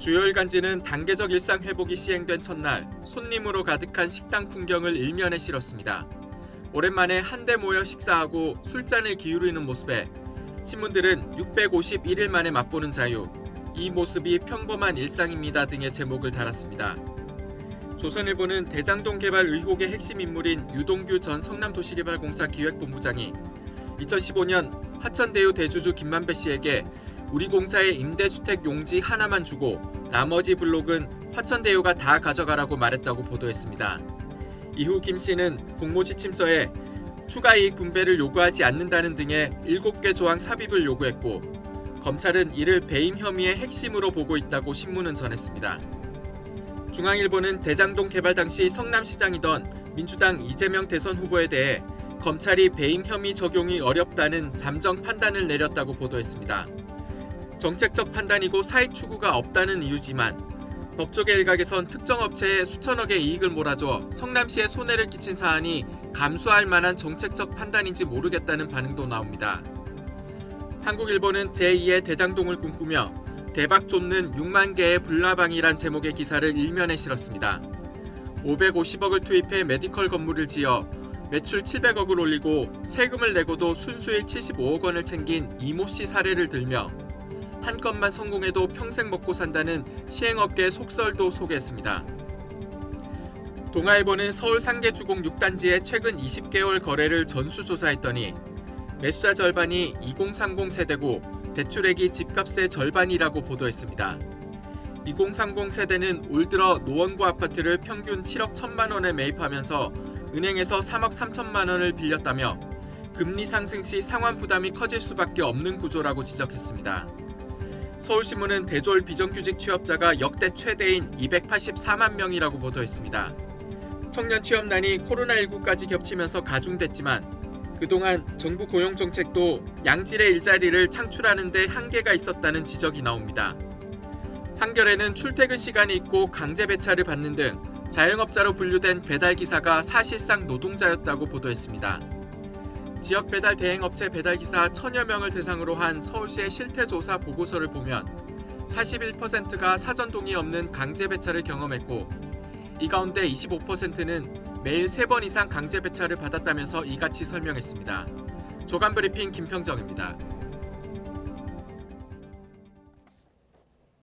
주요일간지는 단계적 일상 회복이 시행된 첫날 손님으로 가득한 식당 풍경을 일면에 실었습니다. 오랜만에 한데 모여 식사하고 술잔을 기울이는 모습에 신문들은 651일 만에 맛보는 자유, 이 모습이 평범한 일상입니다 등의 제목을 달았습니다. 조선일보는 대장동 개발 의혹의 핵심 인물인 유동규 전 성남도시개발공사 기획본부장이 2015년 화천대유 대주주 김만배 씨에게 우리 공사의 임대주택 용지 하나만 주고 나머지 블록은 화천대유가 다 가져가라고 말했다고 보도했습니다. 이후 김 씨는 공모지침서에 추가 이익 분배를 요구하지 않는다는 등의 7개 조항 삽입을 요구했고 검찰은 이를 배임 혐의의 핵심으로 보고 있다고 신문은 전했습니다. 중앙일보는 대장동 개발 당시 성남시장이던 민주당 이재명 대선 후보에 대해 검찰이 배임 혐의 적용이 어렵다는 잠정 판단을 내렸다고 보도했습니다. 정책적 판단이고 사익 추구가 없다는 이유지만 법조계 일각에선 특정 업체에 수천억의 이익을 몰아줘 성남시에 손해를 끼친 사안이 감수할 만한 정책적 판단인지 모르겠다는 반응도 나옵니다. 한국일보는 제2의 대장동을 꿈꾸며 대박 쫓는 6만 개의 불나방이란 제목의 기사를 일면에 실었습니다. 550억을 투입해 메디컬 건물을 지어 매출 700억을 올리고 세금을 내고도 순수익 75억 원을 챙긴 이모 씨 사례를 들며 한 건만 성공해도 평생 먹고 산다는 시행업계의 속설도 소개했습니다. 동아일보는 서울 상계주공 6단지의 최근 20개월 거래를 전수조사했더니 매수자 절반이 2030 세대고 대출액이 집값의 절반이라고 보도했습니다. 2030 세대는 올 들어 노원구 아파트를 평균 7억 1천만 원에 매입하면서 은행에서 3억 3천만 원을 빌렸다며 금리 상승 시 상환 부담이 커질 수밖에 없는 구조라고 지적했습니다. 서울신문은 대졸 비정규직 취업자가 역대 최대인 284만 명이라고 보도했습니다. 청년 취업난이 코로나19까지 겹치면서 가중됐지만 그동안 정부 고용정책도 양질의 일자리를 창출하는 데 한계가 있었다는 지적이 나옵니다. 한겨레는 출퇴근 시간이 있고 강제 배차를 받는 등 자영업자로 분류된 배달기사가 사실상 노동자였다고 보도했습니다. 지역 배달 대행업체 배달기사 1000여 명을 대상으로 한 서울시의 실태조사 보고서를 보면 41%가 사전 동의 없는 강제 배차를 경험했고 이 가운데 25%는 매일 3번 이상 강제 배차를 받았다면서 이같이 설명했습니다. 조간브리핑 김평정입니다.